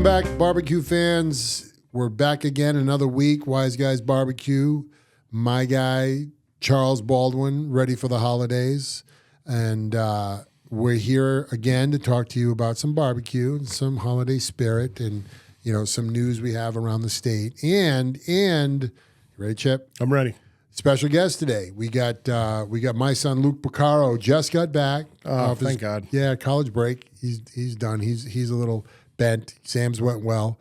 back, barbecue fans. We're back again another week. Wise Guys Barbecue. My guy, Charles Baldwin, ready for the holidays. And we're here again to talk to you about some barbecue and some holiday spirit and, you know, some news we have around the state. And you ready, Chip? I'm ready. Special guest today. We got my son Luke Porcaro just got back. Oh, thank God. Yeah, college break. He's done. He's a little bent. Sam's went well.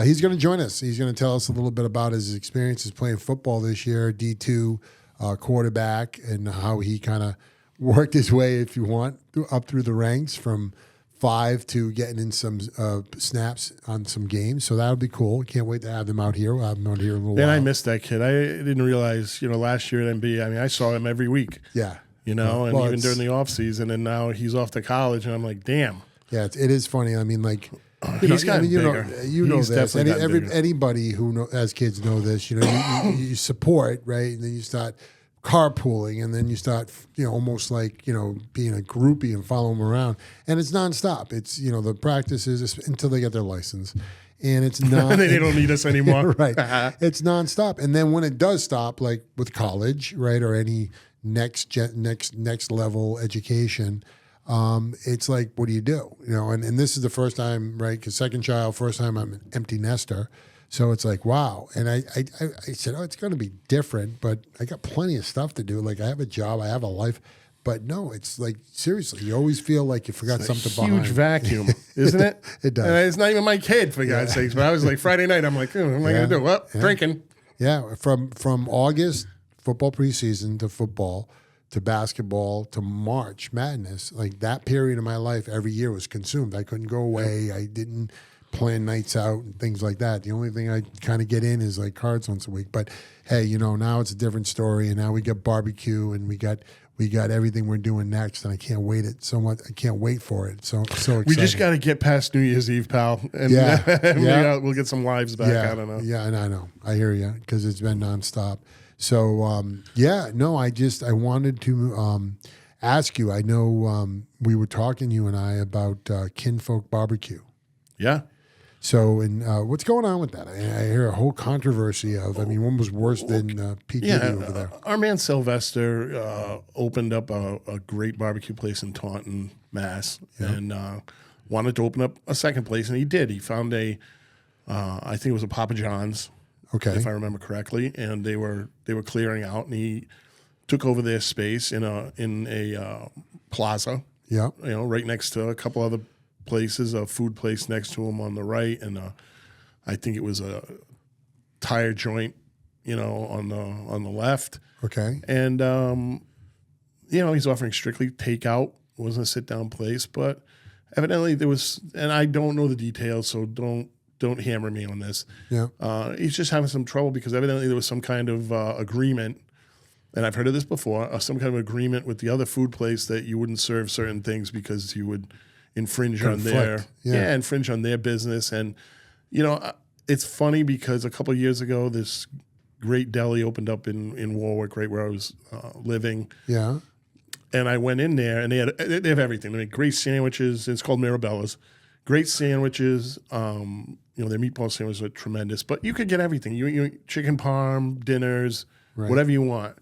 He's going to join us. He's going to tell us a little bit about his experiences playing football this year, D2 quarterback, and how he kind of worked his way, if you want, up through the ranks from 5 to getting in some snaps on some games. So that'll be cool. Can't wait to have him out here. We'll have him out here in a little while. And I missed that kid. I didn't realize, last year at MB, I mean, I saw him every week. Yeah. And even during the off season, and now he's off to college, and I'm like, damn. Yeah, it is funny. I mean, like, he's gotten bigger. You know He's this. definitely gotten bigger. Anybody who has kids know this. You support, right, and then you start carpooling, and then you start, almost like, being a groupie and follow them around, and it's nonstop. It's the practice is until they get their license, and it's not. They don't need us anymore, right? It's nonstop, and then when it does stop, like with college, right, or any next level education. It's like, what do you do? And this is the first time, right? Because second child, first time I'm an empty nester. So it's like, wow. And I said, it's going to be different, but I got plenty of stuff to do. Like I have a job, I have a life, but no, it's like, seriously, you always feel like you forgot something behind. Huge vacuum, isn't it? It does. And it's not even my kid, for God's sakes. But I was like, Friday night, I'm like, what am I going to do? Well, drinking. Yeah. From August, football preseason to football, to basketball, to March Madness, like that period of my life every year was consumed. I couldn't go away. I didn't plan nights out and things like that. The only thing I kind of get in is like cards once a week. But hey, now it's a different story, and now we got barbecue, and we got everything we're doing next, and I can't wait it so much. I can't wait for it. So excited. We just got to get past New Year's Eve, pal, and we'll get some lives back. Yeah, I don't know. Yeah, and I know. I hear you because it's been nonstop. So, I wanted to ask you. I know we were talking, you and I, about Kinfolk Barbecue. Yeah. So, what's going on with that? I hear a whole controversy of, one was worse than PKD over there. Our man Sylvester opened up a great barbecue place in Taunton, Mass, and wanted to open up a second place, and he did. He found I think it was a Papa John's. Okay. If I remember correctly, and they were clearing out, and he took over their space in a plaza. Yeah. Right next to a couple other places, a food place next to him on the right, and I think it was a tire joint, on the left. Okay. And he's offering strictly takeout. It wasn't a sit down place, but evidently there was, and I don't know the details, so don't hammer me on this. Yeah. He's just having some trouble because evidently there was some kind of agreement, and I've heard of this before, some kind of agreement with the other food place that you wouldn't serve certain things because you would infringe on their business. And, it's funny because a couple of years ago, this great deli opened up in Warwick, right where I was living. Yeah. And I went in there, and they have everything. They make great sandwiches. It's called Mirabella's. Great sandwiches. Their meatball sandwiches are tremendous, but you could get everything. You chicken parm, dinners, whatever you want.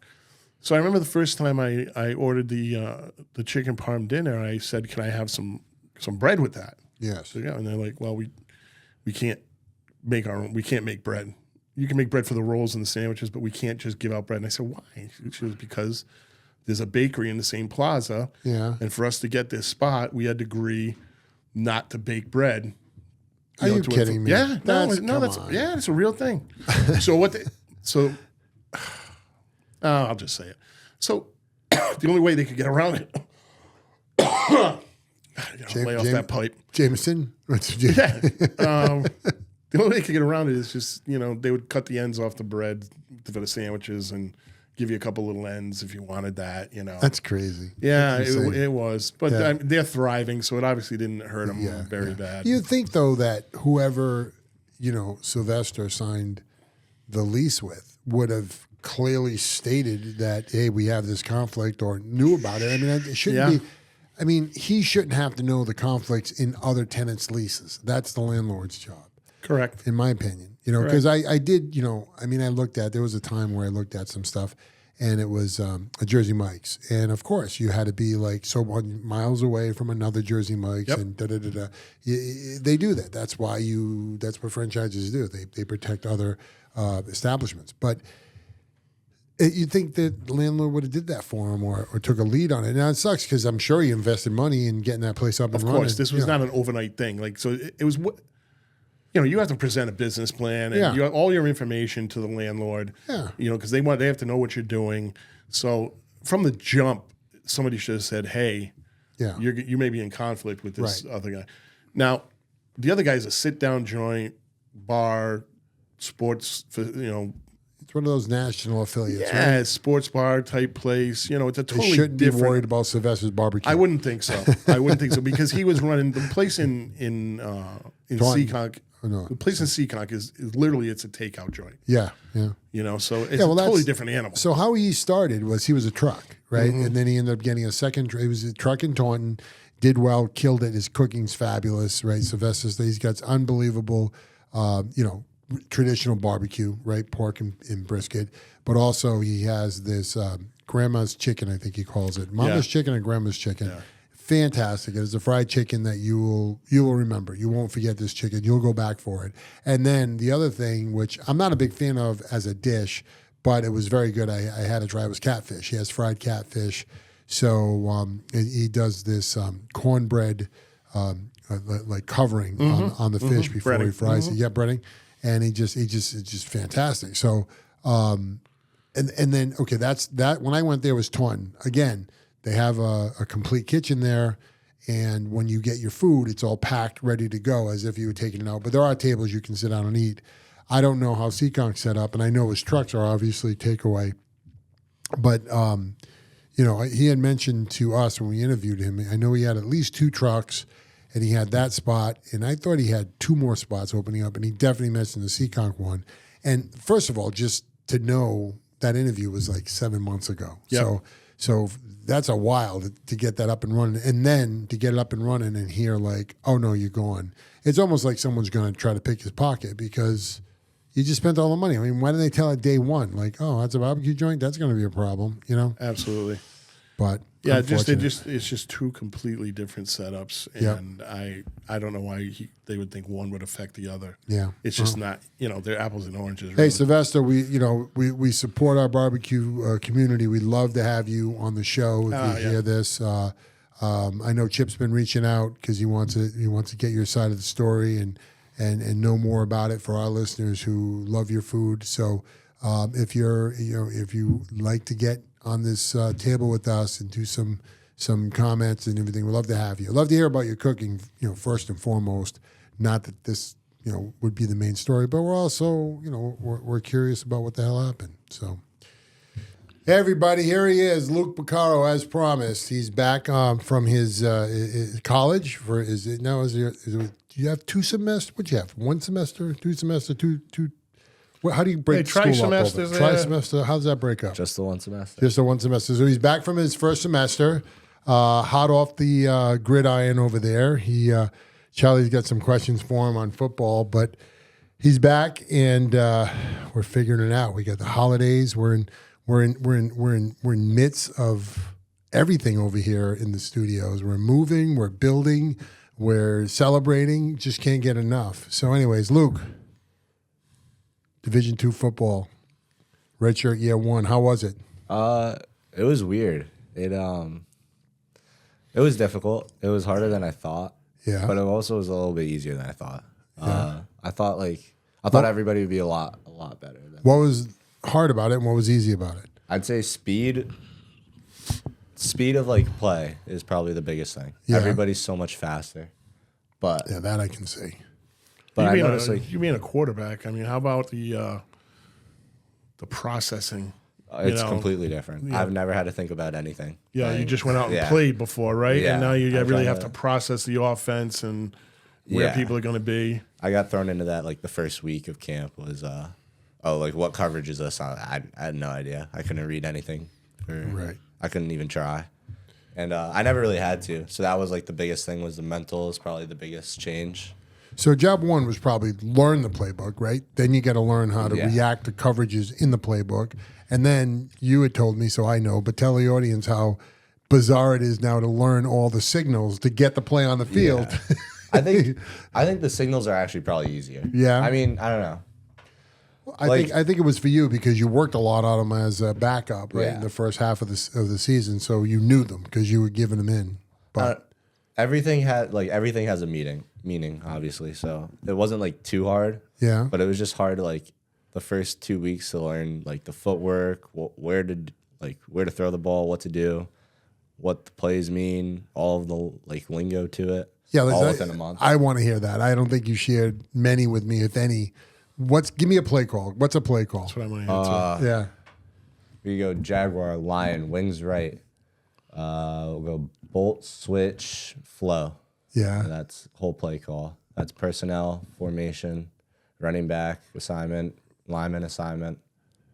So I remember the first time I ordered the chicken parm dinner, I said, "Can I have some bread with that?" Yes. So, and they're like, "Well, we can't make our own. We can't make bread. You can make bread for the rolls and the sandwiches, but we can't just give out bread." And I said, "Why?" She was, "Because there's a bakery in the same plaza, and for us to get this spot, we had to agree not to bake bread." Are you kidding me? Yeah, it's a real thing. I'll just say it. So the only way they could get around it, lay off that pipe. Jameson? The only way they could get around it is just, they would cut the ends off the bread for the sandwiches and give you a couple little ends if you wanted that, That's crazy. Yeah, it was. But they're thriving, so it obviously didn't hurt them very bad. You'd think, though, that whoever, Sylvester signed the lease with would have clearly stated that, hey, we have this conflict or knew about it. It shouldn't be. I mean, he shouldn't have to know the conflicts in other tenants' leases. That's the landlord's job. Correct. In my opinion, because I did, I mean, there was a time where I looked at some stuff and it was a Jersey Mike's. And of course you had to be like so miles away from another Jersey Mike's and da-da-da-da. They do that. That's what franchises do. They protect other establishments. But you'd think that the landlord would have did that for him or took a lead on it. Now it sucks because I'm sure he invested money in getting that place up and running. Of course, this was not an overnight thing. Like, so it was, you have to present a business plan and you have all your information to the landlord. Yeah. Because they have to know what you're doing. So from the jump, somebody should have said, "Hey, you may be in conflict with this other guy." Now, the other guy is a sit-down joint, bar, sports. It's one of those national affiliates. Yeah, right? Sports bar type place. It's a totally They shouldn't different. be worried about Sylvester's barbecue. I wouldn't think so. Because he was running the place in Seekonk. Oh, no. The place in Seekonk is literally it's a takeout joint. Yeah. So it's a totally different animal. So how he started was he was a truck, right? Mm-hmm. And then he ended up getting a second. He was a truck in Taunton, did well, killed it. His cooking's fabulous, right? Sylvester's, he's got unbelievable, traditional barbecue, right? Pork and brisket. But also he has this grandma's chicken, I think he calls it. Mama's chicken and grandma's chicken. Yeah. Fantastic. It is a fried chicken that you will remember. You won't forget this chicken. You'll go back for it. And then the other thing, which I'm not a big fan of as a dish, but it was very good. I had to try, was catfish. He has fried catfish. So he does this cornbread like covering on the fish before breading. He fries it. Yeah, breading. And it's just fantastic. So and then that's that. When I went there was Taunton again. They have a complete kitchen there, and when you get your food, it's all packed, ready to go, as if you were taking it out. But there are tables you can sit down and eat. I don't know how Seekonk's set up, and I know his trucks are obviously takeaway. But he had mentioned to us when we interviewed him, I know he had at least 2 trucks, and he had that spot, and I thought he had 2 more spots opening up, and he definitely mentioned the Seekonk one. And first of all, just to know that interview was like 7 months ago. Yep. So that's a while to get that up and running. And then to get it up and running and hear like, oh, no, you're gone. It's almost like someone's going to try to pick his pocket because you just spent all the money. I mean, why didn't they tell at day one? Like, oh, that's a barbecue joint? That's going to be a problem, Absolutely. But yeah, it's just 2 completely different setups. And I don't know why they would think one would affect the other. Yeah. It's just not, they're apples and oranges. Hey, really. Sylvester, we support our barbecue community. We'd love to have you on the show if you hear this. I know Chip's been reaching out because he wants to get your side of the story and know more about it for our listeners who love your food. So if you like to get on this table with us and do some comments and everything, we'd love to have you. I'd love to hear about your cooking, first and foremost. Not that this, would be the main story, but we're also, we're curious about what the hell happened. So, hey everybody, here he is, Luke Porcaro, as promised. He's back from his college for do you have 2 semesters? What'd you have? 1 semester, 2 semester, two? How do you break school up? Tri-semester? How does that break up? Just the 1 semester. Just the 1 semester. So he's back from his first semester, hot off the gridiron over there. Charlie's got some questions for him on football, but he's back and we're figuring it out. We got the holidays. We're in midst of everything over here in the studios. We're moving. We're building. We're celebrating. Just can't get enough. So, anyways, Luke. Division II football, redshirt year 1. How was it? It was weird. It was difficult. It was harder than I thought. Yeah. But it also was a little bit easier than I thought. Yeah. I thought everybody would be a lot better. What was hard about it and what was easy about it? I'd say speed of like play is probably the biggest thing. Yeah. Everybody's so much faster. But yeah, that I can see. But you mean a quarterback? I mean, how about the processing? It's completely different. Yeah. I've never had to think about anything. Yeah, you just went out and played before, right? Yeah. And now you really have to process the offense and where people are going to be. I got thrown into that like the first week of camp was, like what coverage is this on? I had no idea. I couldn't read anything. I couldn't even try. And I never really had to. So that was like the biggest thing, was the mental is probably the biggest change. So job one was probably learn the playbook, right? Then you got to learn how to react to coverages in the playbook. And then you had told me, so I know, but tell the audience how bizarre it is now to learn all the signals to get the play on the field. Yeah. I think the signals are actually probably easier. Yeah. I mean, I don't know. I think it was for you because you worked a lot on them as a backup, right, Yeah. in the first half of the season. So you knew them because you were giving them in. But everything has a meaning, obviously. So it wasn't like too hard. Yeah. But it was just hard, like the first 2 weeks to learn like the footwork, where to throw the ball, what to do, what the plays mean, all of the like lingo to it. Yeah, all within a month. I want to hear that. I don't think you shared many with me, if any. Give me a play call. What's a play call? That's what I want to hear too. Yeah. We go Jaguar, Lion, wings right. We'll go bolt, switch, flow. Yeah. And that's whole play call. That's personnel, formation, running back assignment, lineman assignment,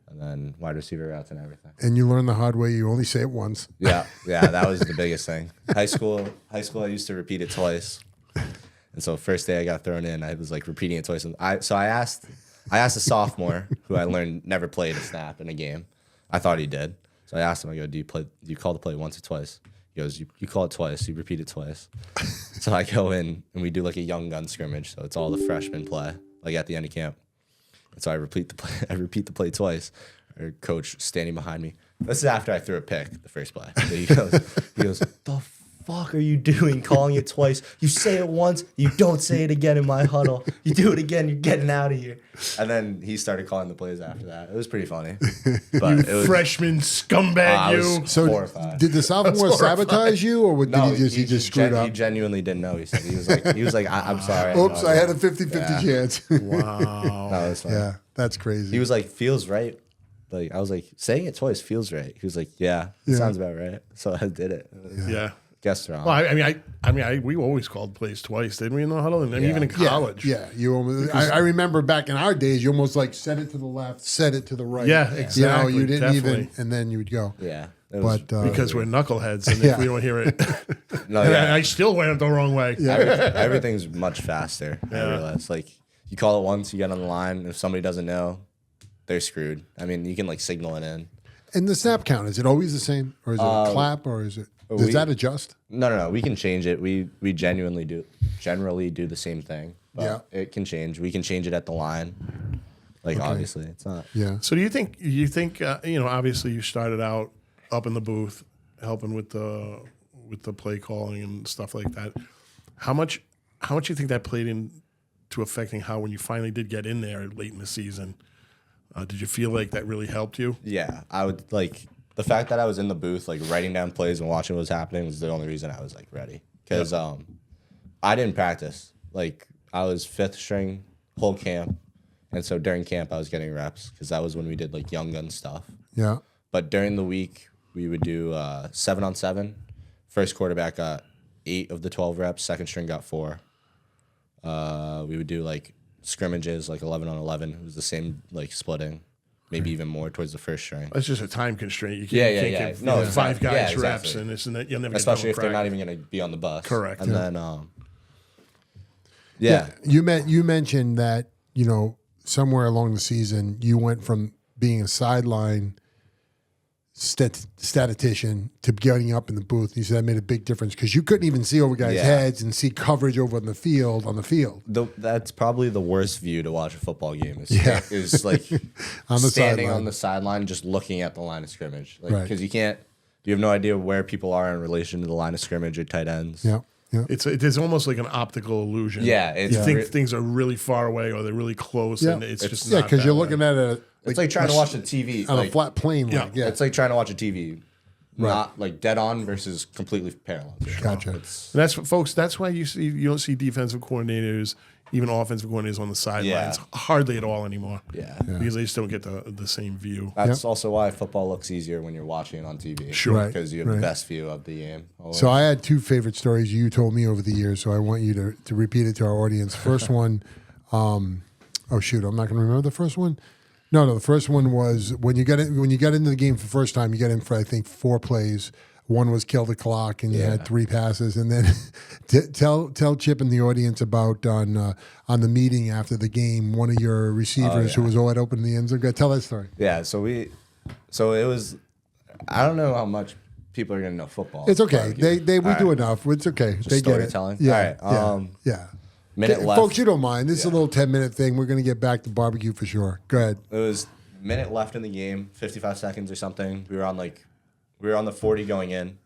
and then wide receiver routes and everything. And you learn the hard way. You only say it once. Yeah, that was the biggest thing. High school, I used to repeat it twice. And so first day I got thrown in, I was like repeating it twice. And I asked a sophomore who I learned never played a snap in a game. I thought he did. So I asked him, I go, do you call the play once or twice? He goes, you call it twice, you repeat it twice. So I go in and we do like a young gun scrimmage. So it's all the freshmen play, like at the end of camp. And so I repeat the play twice. Our coach standing behind me. This is after I threw a pick the first play. So he goes, the fuck are you doing calling it twice? You say it once, you don't say it again in my huddle. You do it again, you're getting out of here. And then he started calling the plays after that. It was pretty funny. But it was Freshman scumbag, you. So horrified. did the sophomore sabatage you, or did he just screwed up? He genuinely didn't know. He said he was like I'm sorry. Oops, I had a 50-50 chance. Wow. No, it was funny. Yeah, that's crazy. He was like, feels right. Like I was like, saying it twice feels right. He was like, yeah, it sounds about right. So I did it. Yeah. Guessed wrong. Well, we always called plays twice, didn't we, in the huddle? And then even in college. Yeah, you almost. I remember back in our days, you almost like set it to the left, set it to the right. Yeah, exactly. You didn't definitely. even, and then you would go. Yeah. But Because we're knuckleheads, and if we don't hear it, no, and yeah. I still went the wrong way. Everything's much faster. I realize. Like you call it once, you get on the line. If somebody doesn't know, they're screwed. I mean, you can like signal it in. And the snap count, is it always the same, or is it a clap, or is it? Does that adjust? No. We can change it. We generally do the same thing. But it can change. We can change it at the line. Like obviously, it's not. Yeah. So do you think obviously you started out up in the booth helping with the play calling and stuff like that. How much do you think that played into affecting how when you finally did get in there late in the season? Did you feel like that really helped you? Yeah, I would like the fact that I was in the booth, like writing down plays and watching what was happening was the only reason I was like ready. Because I didn't practice. Like I was fifth string whole camp, and so during camp I was getting reps because that was when we did like young gun stuff. Yeah. But during the week we would do 7-on-7. First quarterback got 8 of the 12 reps. Second string got 4. We would do like scrimmages, like 11-on-11. It was the same like splitting. Maybe even more towards the first string. It's just a time constraint. You can't give No, 5 guys exactly. reps and this and that. You'll never Especially get if they're not even going to be on the bus. Correct. And then, You mentioned that somewhere along the season you went from being a sideline statistician to getting up in the booth. You said that made a big difference because you couldn't even see over guys' heads and see coverage over on the field. That's probably the worst view to watch a football game. Is like on the standing sideline. on the sideline, just looking at the line of scrimmage. Like, because you have no idea where people are in relation to the line of scrimmage or tight ends. Yeah. Yeah. It is almost like an optical illusion. Yeah, you think things are really far away or they're really close, and it's just not because that you're way. looking at it. It's like trying to watch a TV on a flat plane. It's like trying to watch a TV, not like dead on versus completely parallel. Gotcha. And that's folks. That's why you don't see defensive coordinators, even offensive coordinators on the sidelines hardly at all anymore. Yeah. Because they just don't get the same view. That's also why football looks easier when you're watching it on TV. Sure. Because you have the best view of the game. Always. So I had 2 favorite stories you told me over the years, so I want you to repeat it to our audience. First one, I'm not going to remember the first one. No, the first one was when you got into the game for the first time. You got in for I think 4 plays. one was kill the clock, and you had 3 passes. And then tell Chip and the audience about on the meeting after the game, one of your receivers who was wide open in the end zone. Go tell that story. Yeah, so it was. I don't know how much people are gonna know football. It's okay. We do enough. It's okay. Just they get it. storytelling. Yeah. All right. Yeah. Minute left. Folks, you don't mind. This is a little 10-minute thing. We're going to get back to barbecue for sure. Go ahead. It was minute left in the game, 55 seconds or something. We were on the 40 going in,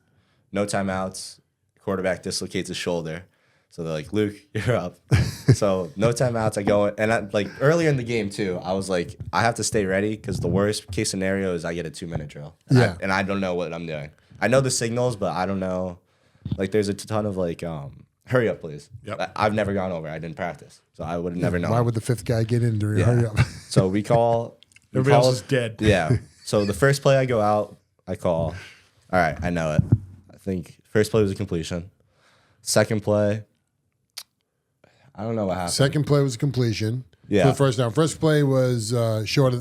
no timeouts. Quarterback dislocates his shoulder. So they're like, Luke, you're up. So no timeouts. I go, and earlier in the game too, I was like, I have to stay ready because the worst case scenario is I get a 2-minute drill. And I don't know what I'm doing. I know the signals, but I don't know. Like there's a ton of hurry up, please. Yep. I've never gone over. I didn't practice. So I would have never known. Why would the 5th guy get in during hurry up? So we call. Everybody else is dead. Yeah. So the first play I go out, I call. All right, I know it. I think first play was a completion. Second play, I don't know what happened. Second play was a completion. Yeah. For the first down. First play was short.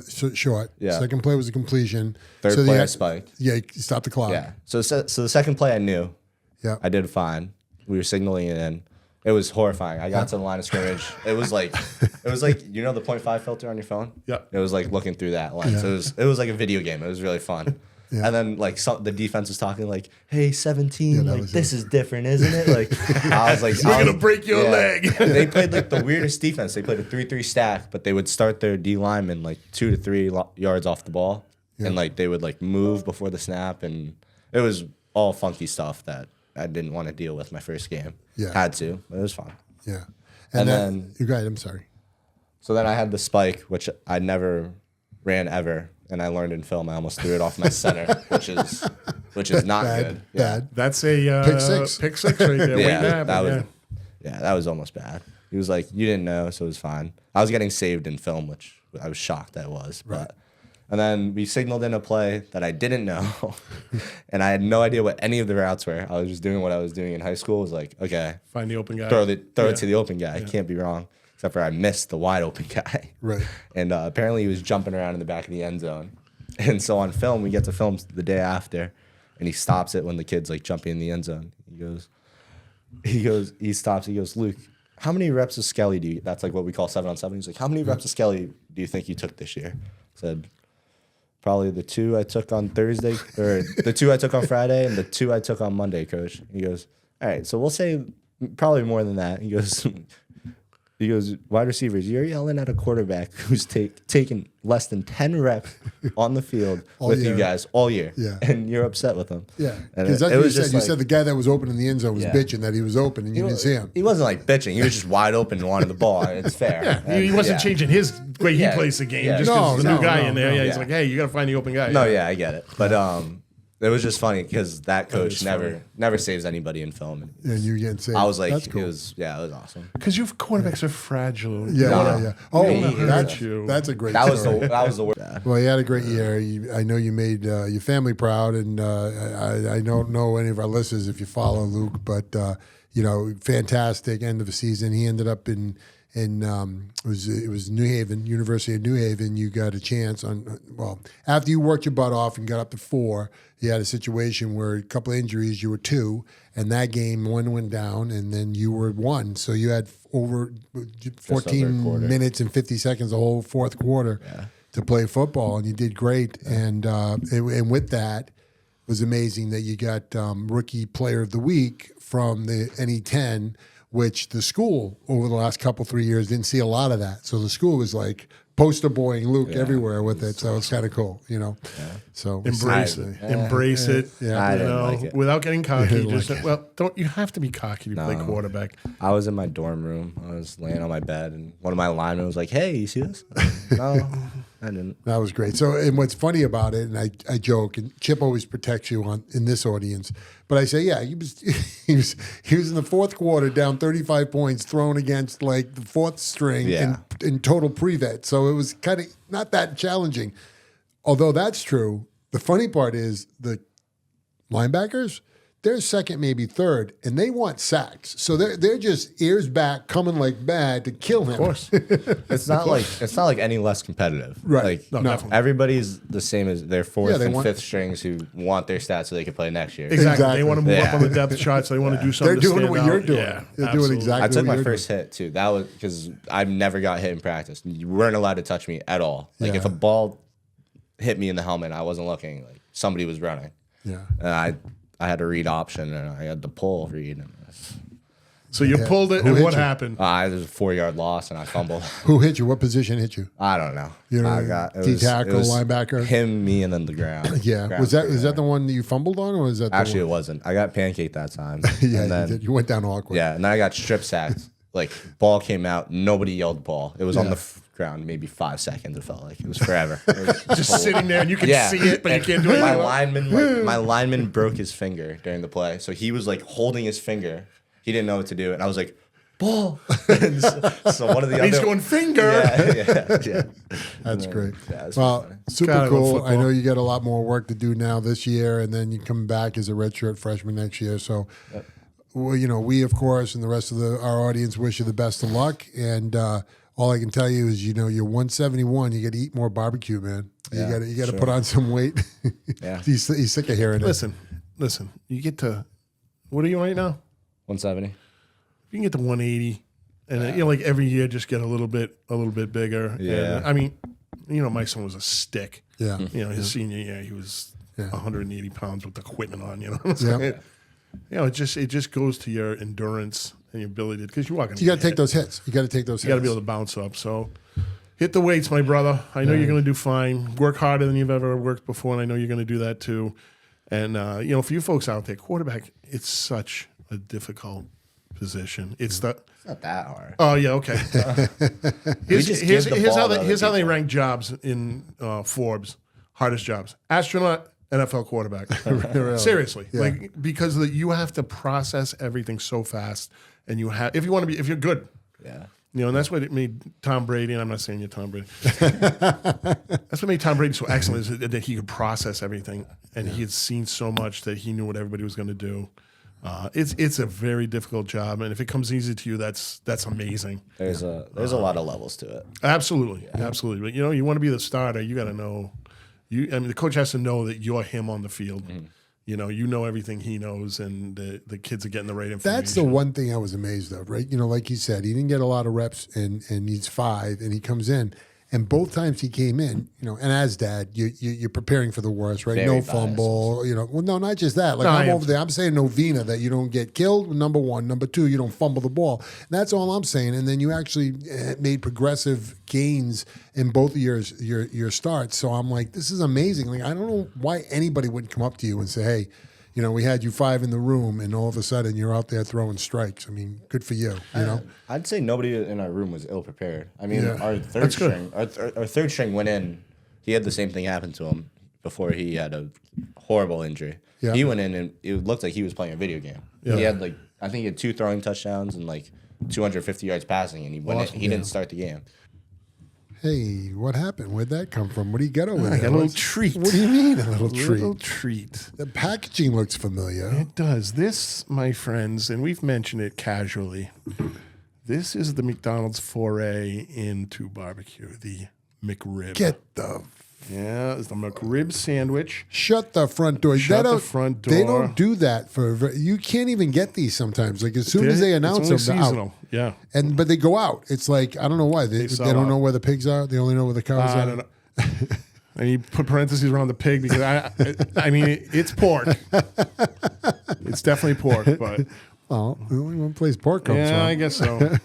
Yeah. Second play was a completion. Third play I spiked. Yeah, you stopped the clock. Yeah. So the second play I knew. Yeah. I did fine. We were signaling it in. It was horrifying. I got to the line of scrimmage. It was like the 0.5 filter on your phone. Yeah. It was like looking through that lens. Yeah. It was like a video game. It was really fun. Yeah. And then the defense was talking like, "Hey, 17, this is different, isn't it?" Like I was like, "We're gonna break your leg." They played like the weirdest defense. They played a 3-3 stack, but they would start their D linemen like 2 to 3 yards off the ball, and like they would like move before the snap, and it was all funky stuff that I didn't want to deal with my first game. Yeah. Had to, but it was fun. Yeah. And then you guys, I'm sorry. So then I had the spike, which I never ran ever, and I learned in film. I almost threw it off my center, which is not good. Yeah. Bad. That's a pick six. Pick six right there. That was almost bad. He was like, "You didn't know, so it was fine." I was getting saved in film, which I was shocked I was. Right. But and then we signaled in a play that I didn't know, and I had no idea what any of the routes were. I was just doing what I was doing in high school. It was like, okay, find the open guy, throw it to the open guy. Can't be wrong. Except for I missed the wide open guy. Right. And apparently he was jumping around in the back of the end zone. And so on film, we get to film the day after, and he stops it when the kid's like jumping in the end zone. He stops. Luke, how many reps of Skelly do you? That's like what we call 7-on-7. He's like, how many reps of Skelly do you think you took this year? I said, probably the 2 I took on Thursday, or the 2 I took on Friday, and the 2 I took on Monday, coach. He goes, all right, so we'll say probably more than that. He goes, wide receivers, you're yelling at a quarterback who's taken less than 10 reps on the field with you guys all year. Yeah. And you're upset with him. Yeah. Because that's what you said. You said the guy that was open in the end zone was bitching that he was open and you didn't see him. He wasn't like bitching. He was just wide open and wanted the ball. It's fair. Yeah. He wasn't changing his way he plays the game just because there's a new guy in there. He's like, hey, you got to find the open guy. No, I get it. But it was just funny because that coach never saves anybody in film. And you getting saved. I was like, that's cool. it was awesome. Because your quarterbacks are fragile. Yeah. Oh, that's a great that story. That was the worst. Well, you had a great year. I know you made your family proud, and I don't know any of our listeners if you follow Luke, but fantastic end of the season. He ended up in it was New Haven, University of New Haven. You got a chance after you worked your butt off and got up to 4, you had a situation where a couple of injuries, you were 2, and that game 1 went down, and then you were 1. So you had over 14 minutes and 50 seconds, the whole fourth quarter to play football, and you did great. And with that, it was amazing that you got Rookie Player of the Week from the NE10, which the school over the last 3 years didn't see a lot of that. So the school was like poster boying Luke everywhere with it. So it's kind of cool, Yeah. So embrace it. Yeah. Like it. Without getting cocky. Don't you have to be cocky to play quarterback? I was in my dorm room. I was laying on my bed, and one of my linemen was like, "Hey, you see this?" No, I didn't. That was great. So, and what's funny about it, and I joke, and Chip always protects you in this audience, but I say, yeah, he was in the fourth quarter down 35 points, thrown against like the fourth string in total pre-vet. So it was kind of not that challenging. Although that's true, the funny part is the linebackers, they're second, maybe third, and they want sacks. So they're just ears back, coming like mad to kill him. Of course. It's not like any less competitive. Right. Like No. everybody's the same as their fourth and fifth strings who want their stats so they can play next year. Exactly. They want to move up on the depth chart, so they want to do something. They're doing what you're out. doing. Yeah, they're doing exactly. I took what my you're first hit too. That was because I never got hit in practice. You weren't allowed to touch me at all. Like if a ball hit me in the helmet, I wasn't looking. Like somebody was running. Yeah. And I had to read option and I had the pull read. And so you pulled it, and what happened? It was a 4-yard loss and I fumbled. Who hit you? What position hit you? I don't know. You know, I got tackle, linebacker. Him, me, and then the ground. Yeah. Was that the one that you fumbled on, or was that Actually, it wasn't. I got pancaked that time. Yeah, and then, you did. You went down awkward. Yeah, and then I got strip sacked. Like ball came out, nobody yelled ball. It was on the ground maybe 5 seconds. It felt like it was forever. It was Just sitting there, and you can see it, but you can't do anything. My lineman broke his finger during the play, so he was like holding his finger. He didn't know what to do, and I was like, ball. so one of the He's going finger. Yeah. That's great. Yeah, well, funny. super cool. I know you got a lot more work to do now this year, and then you come back as a redshirt freshman next year. So. Yep. Well, we, of course, and the rest of our audience wish you the best of luck. And all I can tell you is, you're 171. You got to eat more barbecue, man. Yeah, you got to put on some weight. Yeah, he's sick of hearing it. Listen. You get to, what are you right now? 170. You can get to 180, and like every year, just get a little bit bigger. Yeah. And, I mean, my son was a stick. Yeah. His senior year, he was 180 pounds with equipment on. Yeah. It just goes to your endurance and your ability, because you got to take those hits. You got to take those hits. You got to be able to bounce up. So hit the weights, my brother. I know you're going to do fine. Work harder than you've ever worked before, and I know you're going to do that too. And for you folks out there, quarterback, it's such a difficult position. It's not that hard. Oh yeah, okay. Here's how they rank jobs in Forbes. Hardest jobs: astronaut, NFL quarterback. Really? Seriously, because you have to process everything so fast, and if you're good. Yeah. And that's what it made Tom Brady, and I'm not saying you're Tom Brady. That's what made Tom Brady so excellent, is that he could process everything, and he had seen so much that he knew what everybody was going to do. It's a very difficult job, and if it comes easy to you, that's amazing. There's a lot of levels to it. Absolutely. But you want to be the starter, you got to know. The coach has to know that you're him on the field. Mm-hmm. You know everything he knows, and the kids are getting the right information. That's the one thing I was amazed of, right? Like you said, he didn't get a lot of reps, and he's 5, and he comes in. And both times he came in, and as dad, you're preparing for the worst, right? Very no biased. fumble, well, no, not just that. Like I'm over there, I'm saying novena, that you don't get killed, number 1. Number 2, you don't fumble the ball. That's all I'm saying. And then you actually made progressive gains in both of your starts. So I'm like, this is amazing. Like, I don't know why anybody wouldn't come up to you and say, hey, we had you 5 in the room, and all of a sudden you're out there throwing strikes. I mean, good for you. I'd say nobody in our room was ill prepared. I mean, our third string went in. He had the same thing happen to him before he had a horrible injury. Yeah. He went in and it looked like he was playing a video game. Yeah. He had I think he had 2 throwing touchdowns and 250 yards passing, and he went in, he didn't start the game. Hey, what happened? Where'd that come from? What do you get over there? I got a little treat. What do you mean, a little treat? A little treat. The packaging looks familiar. It does. This, my friends, and we've mentioned it casually, this is the McDonald's foray into barbecue, the McRib. It's the McRib sandwich. Shut the front door. Shut the front door. They don't do that you can't even get these sometimes. Like, as soon as they announce them, they're out. Yeah. But they go out. It's like, I don't know why. They don't know where the pigs are. They only know where the cows are. I don't know. And you put parentheses around the pig because I mean, it's pork. It's definitely pork, but. Oh, the only one place pork comes from. Yeah, I guess so.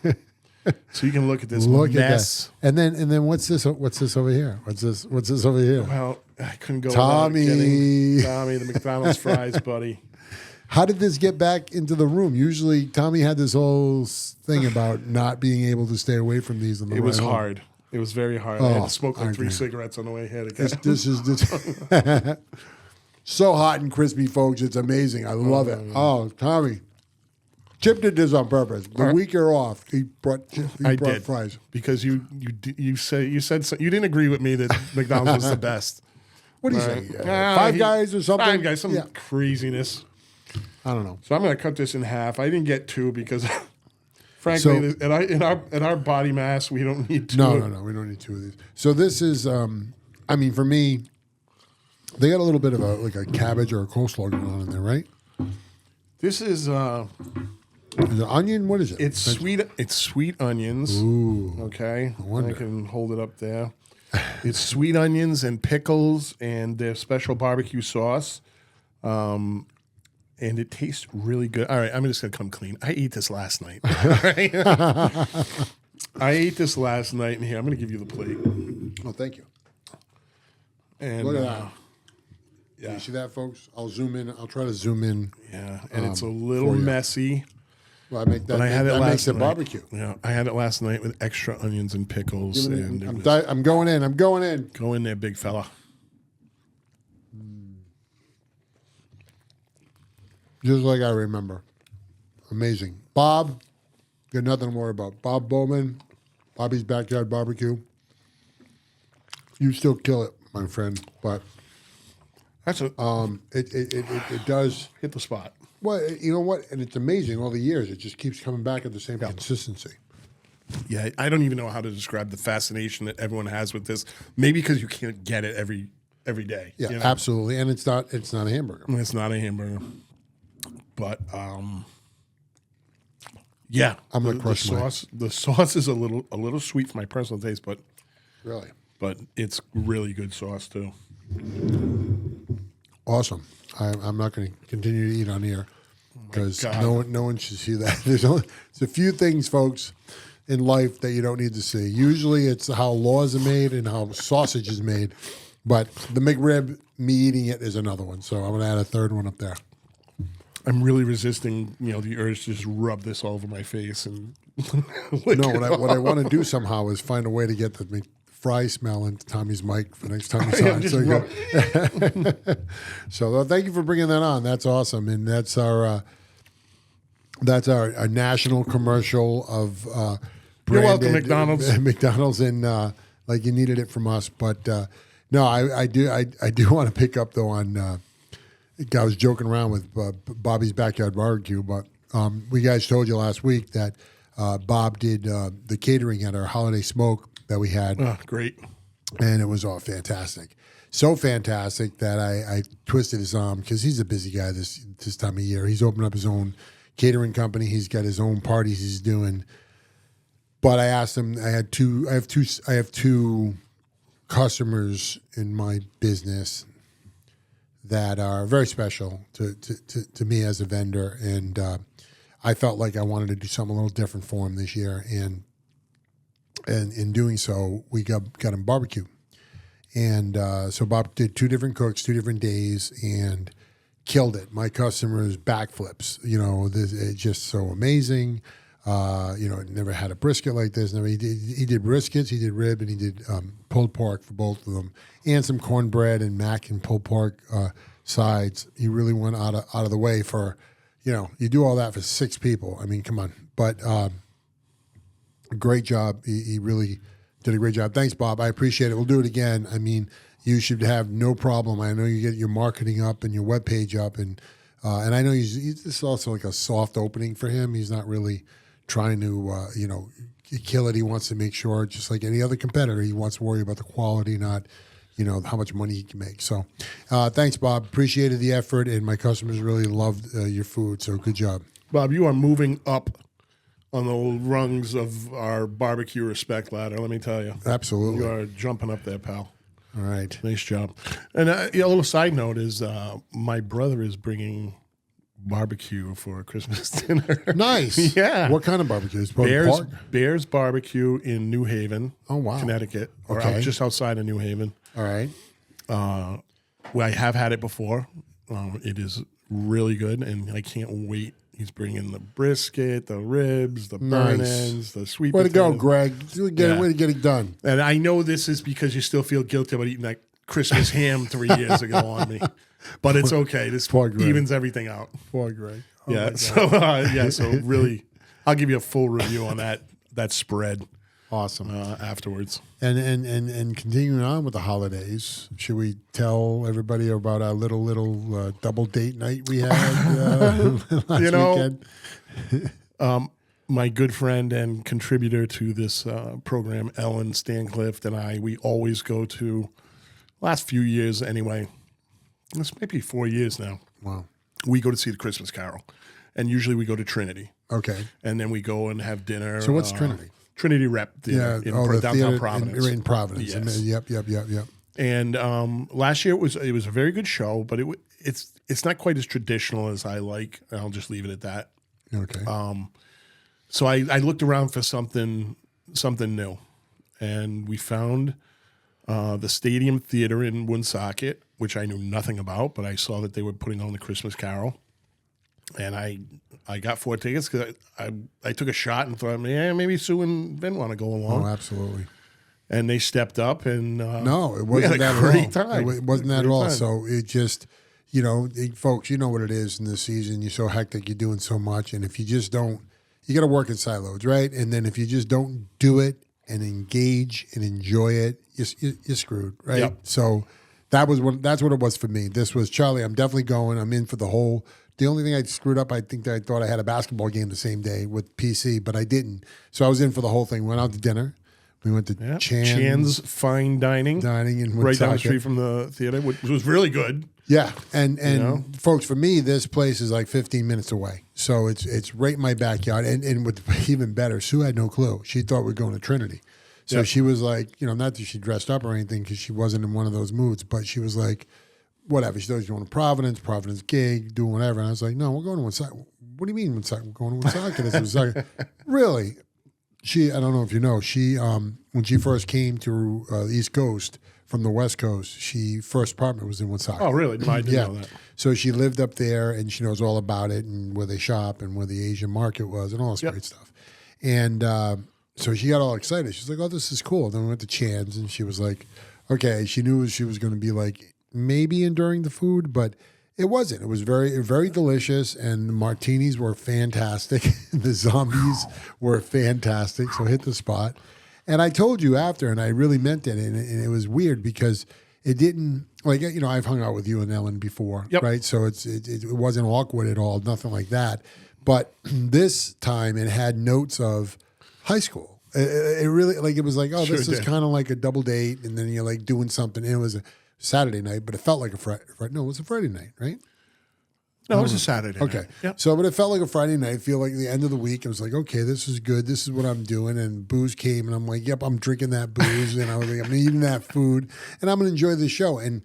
So you can look at this mess. And then what's this? What's this over here? What's this over here? Well, I couldn't go Tommy. without getting Tommy the McDonald's fries, buddy. How did this get back into the room? Usually, Tommy had this whole thing about not being able to stay away from these. It was hard. It was very hard. I had to smoke 3 cigarettes on the way here. This is so hot and crispy, folks. It's amazing. I love it. Oh, Tommy. Chip did this on purpose. The week you're off, he brought fries. Because you said so, you didn't agree with me that McDonald's was the best. What do you say? Five Guys or something? Five Guys, some craziness. I don't know. So I'm going to cut this in half. I didn't get 2 because, frankly, in our body mass, we don't need 2. No. We don't need 2 of these. So this is, I mean, for me, they got a little bit of a cabbage or a coleslaw going on in there, right? This is... Is it onion? What is it? It's sweet. It's sweet onions. Ooh. Okay. wonder. I can hold it up there. It's sweet onions and pickles and their special barbecue sauce. And it tastes really good. All right, I'm just going to come clean. I ate this last night. All right? I ate this last night, and here, I'm going to give you the plate. Oh, thank you. And look at that. Yeah. You see that, folks? I'll zoom in. I'll try to zoom in. Yeah, and it's a little messy. Well, I make that. I had it last makes it night. Barbecue. Yeah, I had it last night with extra onions and pickles. And I'm going in. I'm going in. Go in there, big fella. Just like I remember. Amazing. Bob, got nothing to worry about. Bob Bowman, Bobby's Backyard Barbecue. You still kill it, my friend, but That's a it does hit the spot. Well, you know what? And it's amazing all the years. It just keeps coming back at the same consistency. Yeah, I don't even know how to describe the fascination that everyone has with this. Maybe because you can't get it every day. Yeah, you know? absolutely. And it's not a hamburger. It's not a hamburger. But yeah, I'm gonna crush the sauce. The sauce is a little sweet for my personal taste, but really, it's really good sauce too. Awesome. I'm not going to continue to eat on here because no one should see that. There's a few things, folks, in life that you don't need to see. Usually, it's how laws are made and how sausage is made, but the McRib, me eating it, is another one. So I'm going to add a third one up there. I'm really resisting, the urge to just rub this all over my face and. No, what I want to do somehow is find a way to get the fry smell into Tommy's mic for next time he's on. So thank you for bringing that on. That's awesome, and that's our national commercial of You're welcome, McDonald's. McDonald's, and like you needed it from us, but no, I do want to pick up though on. I was joking around with Bobby's Backyard Barbecue, but we guys told you last week that Bob did the catering at our holiday smoke that we had. Oh, great. And it was all fantastic. So fantastic that I twisted his arm because he's a busy guy this time of year. He's opened up his own catering company. He's got his own parties he's doing. But I asked him, I have two customers in my business that are very special to me as a vendor, and I felt like I wanted to do something a little different for him this year, and in doing so, we got him barbecue, and so Bob did 2 different cooks, 2 different days, and killed it. My customers backflips, it's just so amazing. Never had a brisket like this. He did briskets, he did rib, and he did pulled pork for both of them, and some cornbread and mac and pulled pork sides. He really went out of the way for, you do all that for 6 people. I mean, come on. But great job. He really did a great job. Thanks, Bob. I appreciate it. We'll do it again. I mean, you should have no problem. I know you get your marketing up and your webpage up, and I know this is also like a soft opening for him. He's not really trying to, kill it. He wants to make sure, just like any other competitor, he wants to worry about the quality, not, how much money he can make. So thanks, Bob. Appreciated the effort, and my customers really loved your food, so good job. Bob, you are moving up on the rungs of our barbecue respect ladder, let me tell you. Absolutely. You are jumping up there, pal. All right. Nice job. And a little side note is my brother is bringing barbecue for Christmas dinner. Nice. Yeah. What kind of barbecue? Bears Barbecue in New Haven, Connecticut, or just outside of New Haven. All right. I have had it before. It is really good, and I can't wait. He's bringing the brisket, the ribs, the burn ends, the sweet potatoes. Way to go, Greg. Way to get it done. And I know this is because you still feel guilty about eating that Christmas ham 3 years ago on me. But it's okay. This evens everything out. Poor Greg. So really, I'll give you a full review on that spread. Awesome. Afterwards. And continuing on with the holidays, should we tell everybody about our little double date night we had last weekend? My good friend and contributor to this program, Ellen Stancliffe, and we always go to, last few years anyway, this might be 4 years now. Wow. We go to see the Christmas Carol. And usually we go to Trinity. Okay. And then we go and have dinner. So what's Trinity? Trinity Rep Theater in downtown Providence. In Providence. Yes. Yep. And last year it was a very good show, but it's not quite as traditional as I like. I'll just leave it at that. Okay. So I looked around for something new, and we found the Stadium Theater in Woonsocket, which I knew nothing about, but I saw that they were putting on the Christmas Carol. And I got 4 tickets because I took a shot and thought, maybe Sue and Vin want to go along. Oh, absolutely. And they stepped up, and no, it wasn't that at all. It wasn't that at all. So it just, folks, you know what it is in this season. You're so hectic, you're doing so much, and if you just don't, you got to work in silos, right? And then if you just don't do it and engage and enjoy it, you're screwed, right? Yep. So that's what it was for me. This was Charlie. I'm definitely going. I'm in for the whole. The only thing I screwed up, I think that I thought I had a basketball game the same day with PC, but I didn't. So I was in for the whole thing. Went out to dinner. We went to Chan's Fine Dining in right down the street from the theater, which was really good. Yeah, and folks, for me, this place is like 15 minutes away, so it's right in my backyard. And with even better, Sue had no clue. She thought we were going to Trinity, so she was like, not that she dressed up or anything because she wasn't in one of those moods, but she was like, whatever. She thought she was going to Providence gig, doing whatever. And I was like, no, we're going to Woonsocket. What do you mean Woonsocket? We're going to Woonsocket. Really? I don't know if you know, when she first came to the East Coast from the West Coast, first apartment was in Woonsocket. Oh, really? I didn't know that. So she lived up there, and she knows all about it and where they shop and where the Asian market was and all this great stuff. And so she got all excited. She's like, oh, this is cool. Then we went to Chan's, and she was like, okay, she knew she was going to be like, maybe enduring the food, but it wasn't. It was very, very delicious, and the martinis were fantastic. The zombies were fantastic, so hit the spot. And I told you after, and I really meant it, and it was weird because it didn't, I've hung out with you and Ellen before, right? So it wasn't awkward at all, nothing like that. But this time it had notes of high school. It really, it was like, oh, this is kind of like a double date, and then you're like doing something. And it was a Saturday night, but it felt like a Friday. No, it was a Friday night, right? No, it was a Saturday night. Okay. Yep. So, but it felt like a Friday night. I feel like the end of the week, it was like, okay, this is good. This is what I'm doing. And booze came, and I'm like, yep, I'm drinking that booze. And I was like, I'm eating that food, and I'm going to enjoy the show. And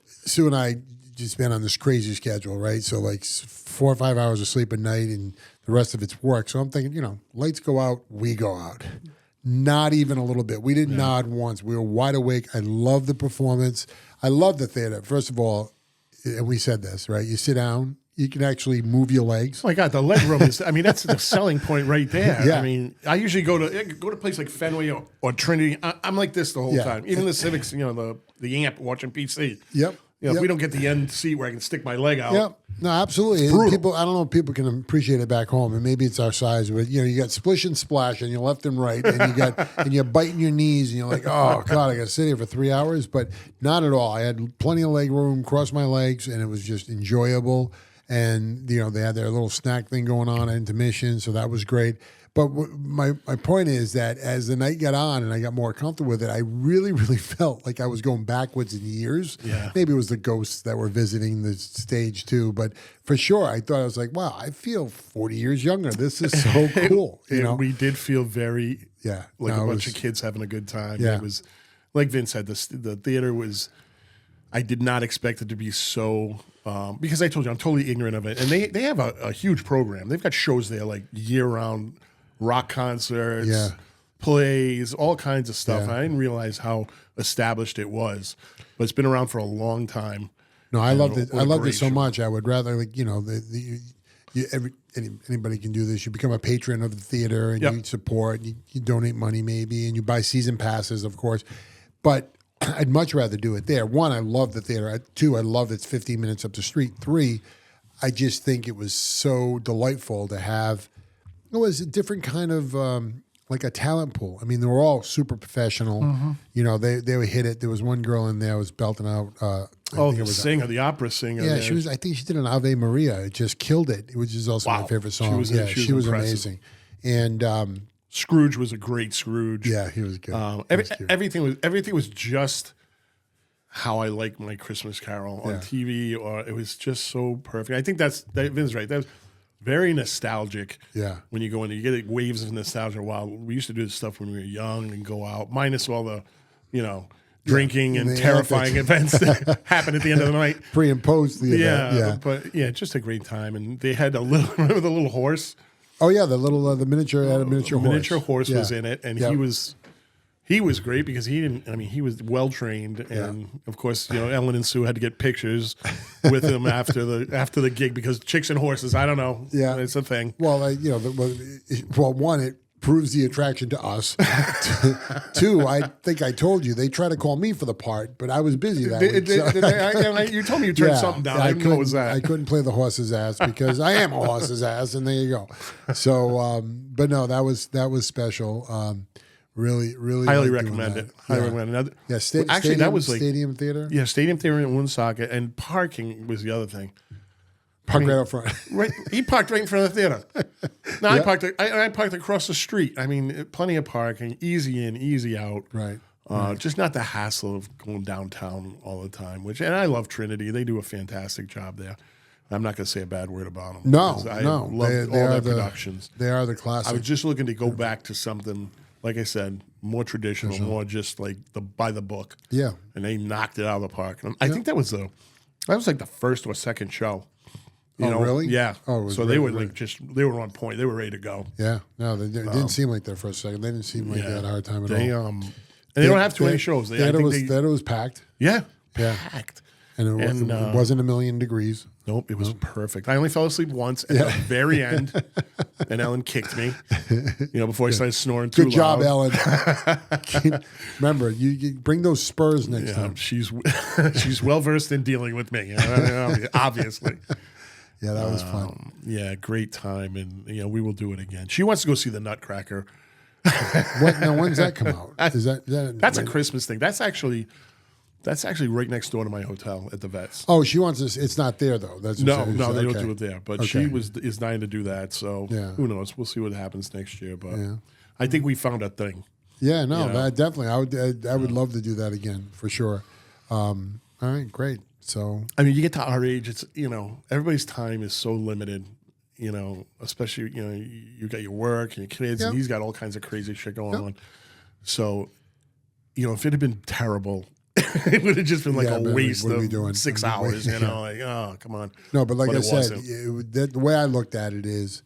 Sue and I just been on this crazy schedule, right? So, 4 or 5 hours of sleep a night, and the rest of it's work. So I'm thinking, lights go out, we go out. Not even a little bit. We didn't nod once. We were wide awake. I love the performance. I love the theater. First of all, and we said this, right? You sit down, you can actually move your legs. Oh my God, the leg room is, that's the selling point right there. Yeah. I mean, I usually go to a place like Fenway or Trinity. I'm like this the whole time. Even the Civics, the amp watching PC. Yep. If we don't get the end seat where I can stick my leg out. Yep. No, absolutely. People, I don't know if people can appreciate it back home, and maybe it's our size, but you got splish and splash on your left and right, and you're biting your knees, and you're like, oh God, I got to sit here for 3 hours, but not at all. I had plenty of leg room, crossed my legs, and it was just enjoyable. And they had their little snack thing going on at intermission, so that was great. But my point is that as the night got on and I got more comfortable with it, I really, really felt like I was going backwards in years. Yeah. Maybe it was the ghosts that were visiting the stage too. But for sure, I thought, I was like, wow, I feel 40 years younger. This is so cool. We did feel very like a bunch of kids having a good time. Yeah. It was, like Vin said, the theater was, I did not expect it to be so, because I told you, I'm totally ignorant of it. And they have a huge program. They've got shows there like year-round, rock concerts, plays, all kinds of stuff. And I didn't realize how established it was, but it's been around for a long time. No, I loved it. I loved it so much. I would rather, anybody can do this. You become a patron of the theater, and you support. You donate money, maybe, and you buy season passes, of course. But I'd much rather do it there. One, I love the theater. Two, I love it's 15 minutes up the street. Three, I just think it was so delightful to have. It was a different kind of like a talent pool. I mean, they were all super professional. You know, they would hit it. There was one girl in there who was belting out. The opera singer. Yeah, she was. I think she did an Ave Maria. It just killed it, which is also my favorite song. She was amazing. And Scrooge was a great Scrooge. Yeah, he was good. Everything was just how I like my Christmas Carol on TV, or it was just so perfect. I think Vin's right. That was very nostalgic. Yeah. When you go in, you get waves of nostalgia. Wow, we used to do this stuff when we were young and go out, minus all the, drinking and terrifying events that happen at the end of the night. Pre and post the event. But just a great time. And they had remember the little horse? Oh yeah, the little the miniature had a miniature horse. Miniature horse was in it, and he was great because he was well trained, and of course, Ellen and Sue had to get pictures with him after the gig because chicks and horses, I don't know, it's a thing. Well, one, it proves the attraction to us. Two, I think I told you they tried to call me for the part, but I was busy that week. You told me you turned something down. I didn't know what was that. I couldn't play the horse's ass because I am a horse's ass, and there you go. So, but no, that was special. Really highly recommend it. Highly recommend it. Yeah, that was like Stadium Theater. Yeah, Stadium Theater in Woonsocket, and parking was the other thing. Right up front. Right, he parked right in front of the theater. No, I parked across the street. I mean, plenty of parking, easy in, easy out. Right. Just not the hassle of going downtown all the time. And I love Trinity. They do a fantastic job there. I'm not going to say a bad word about them. I love all their productions. They are the classic. I was just looking to go back to something, like I said, more traditional, more just like by the book. Yeah. And they knocked it out of the park. And I think that was like the first or second show. Really? Yeah. Oh, so they were they were on point. They were ready to go. Yeah. No, they didn't seem like that for a second. They didn't seem like they had a hard time at all. And they don't have too many shows. Theater was packed. Yeah. Packed. And it wasn't 1,000,000 degrees. Nope, it was perfect. I only fell asleep once at the very end, and Ellen kicked me. Before I started snoring too loud. Good job, Ellen. Remember, you bring those spurs next time. She's well versed in dealing with me, obviously. Yeah, that was fun. Yeah, great time, and we will do it again. She wants to go see the Nutcracker. When's that come out? That's a Christmas thing. That's actually right next door to my hotel at the Vets. Oh, she wants this. It's not there though. No, they don't do it there. But she is dying to do that. So who knows? We'll see what happens next year. But I think we found a thing. Yeah, no, definitely. I would love to do that again for sure. All right, great. So I mean, you get to our age, it's everybody's time is so limited. Especially you got your work and your kids, and he's got all kinds of crazy shit going on. So if it had been terrible. It would have just been like a waste of 6 hours, like, oh, come on. No, but like I said, the way I looked at it is,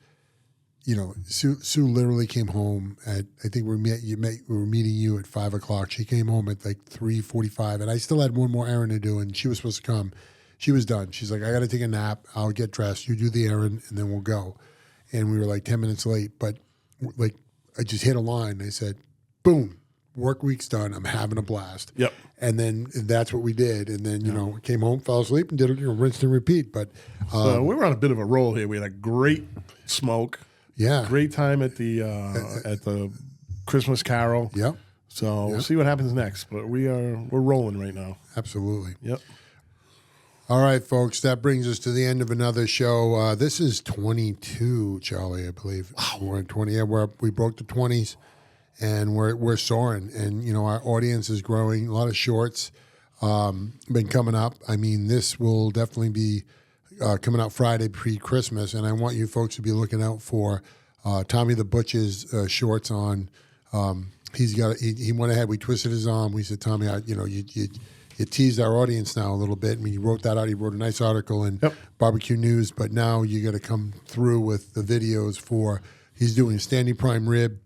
Sue literally came home at, I think we were meeting you at 5 o'clock. She came home at like 3:45, and I still had one more errand to do, and she was supposed to come. She was done. She's like, I got to take a nap. I'll get dressed. You do the errand, and then we'll go. And we were like 10 minutes late, but like I just hit a line. I said, boom. Work week's done. I'm having a blast. Yep. And then that's what we did. And then, came home, fell asleep, and did it, rinse and repeat. But so we were on a bit of a roll here. We had a great smoke. Yeah. Great time at the Christmas Carol. Yep. So we'll see what happens next. But we're rolling right now. Absolutely. Yep. All right, folks. That brings us to the end of another show. This is 22, Charlie, I believe. Wow. We're in 20. Yeah, we broke the 20s. And we're soaring, and our audience is growing. A lot of shorts been coming up. I mean, this will definitely be coming out Friday pre-Christmas, and I want you folks to be looking out for Tommy the Butcher's shorts on. He went ahead. We twisted his arm. We said, Tommy, you teased our audience now a little bit. I mean, you wrote that out. He wrote a nice article in Barbecue News, but now you got to come through with the videos for. He's doing a standing prime rib.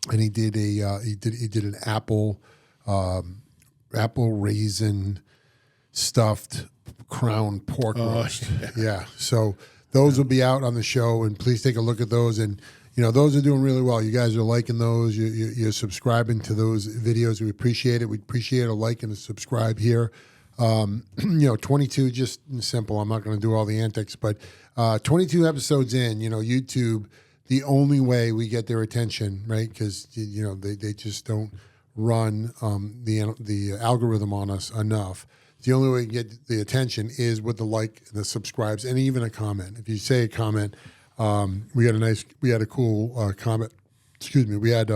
And he did an apple raisin stuffed crown pork roast. Yeah. So those will be out on the show, and please take a look at those. And those are doing really well. You guys are liking those. You're subscribing to those videos. We appreciate it. We appreciate a like and a subscribe here. 22, just simple. I'm not going to do all the antics, but 22 episodes in. YouTube. the only way we get their attention, right? Because they just don't run the algorithm on us enough. The only way we can get the attention is with the like, the subscribes, and even a comment. If you say a comment, we had a cool comment. Excuse me. We had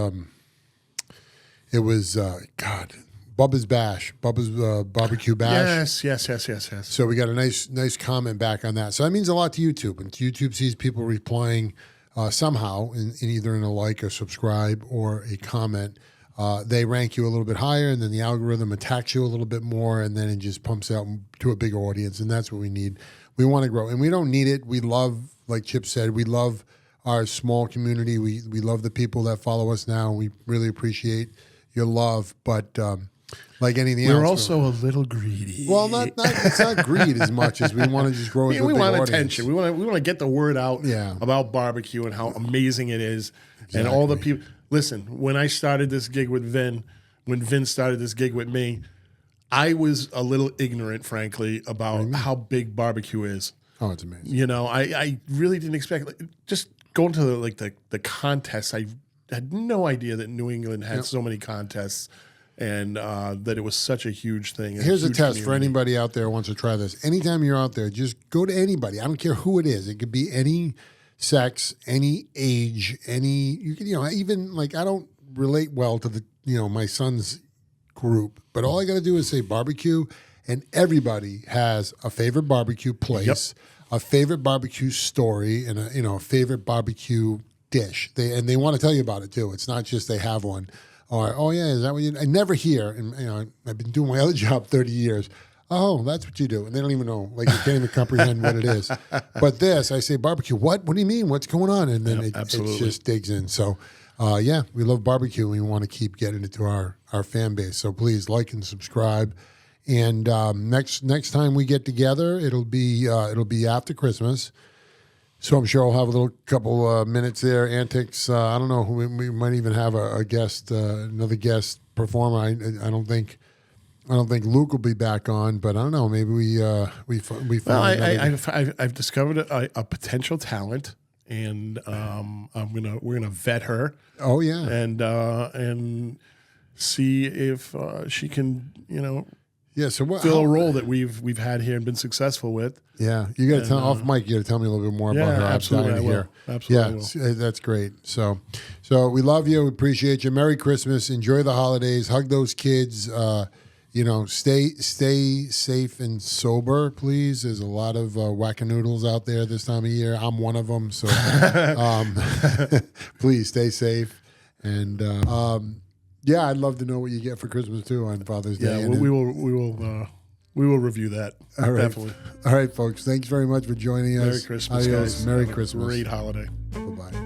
it was Bubba's barbecue bash. Yes. So we got a nice comment back on that. So that means a lot to YouTube, and YouTube sees people replying somehow in either in a like or subscribe or a comment. They rank you a little bit higher, and then the algorithm attacks you a little bit more, and then it just pumps out to a bigger audience, and that's what we need. We want to grow, and we don't need it. We love, like Chip said, we love our small community. We love the people that follow us now. We really appreciate your love, but like anything else, we're also a little greedy. Well, it's not greed as much as we want to just grow. We want attention. We want to get the word out about barbecue and how amazing it is, and all the people. Listen, when I started this gig with Vin, when Vin started this gig with me, I was a little ignorant, frankly, about how big barbecue is. Oh, it's amazing. I really didn't expect, just going to the contests. I had no idea that New England had so many contests, and that it was such a huge thing. Here's a test for anybody out there who wants to try this. Anytime you're out there, just go to anybody. I don't care who it is. It could be any sex, any age, even I don't relate well to the my son's group, but all I got to do is say barbecue, and everybody has a favorite barbecue place, a favorite barbecue story, and a favorite barbecue dish. They want to tell you about it too. It's not just they have one, or oh yeah, is that what you? I never hear, and I've been doing my other job 30 years. Oh, that's what you do. And they don't even know. Like, you can't even comprehend what it is. But this, I say, barbecue, what? What do you mean? What's going on? And then it just digs in. So, we love barbecue, and we want to keep getting it to our fan base. So please like and subscribe. And next time we get together, it'll be after Christmas. So I'm sure I'll have a little couple minutes there, antics. I don't know. We might even have a guest, another guest performer. I don't think Luke will be back on, but I don't know. Maybe we find. Well, I've discovered a potential talent, and we're gonna vet her. Oh yeah, and see if she can so fill a role that we've had here and been successful with. Yeah, you got to tell off mic. You got to tell me a little bit more about her. Absolutely, I will. Absolutely, that's great. So we love you. We appreciate you. Merry Christmas. Enjoy the holidays. Hug those kids. Stay safe and sober, please. There's a lot of whack-a-noodles out there this time of year. I'm one of them, so please stay safe. And I'd love to know what you get for Christmas too on Father's Day. Yeah, we will review that. All right. Definitely. All right, folks. Thanks very much for joining us. Merry Christmas, Adios. guys. Merry Have Christmas. A great holiday. Bye-bye.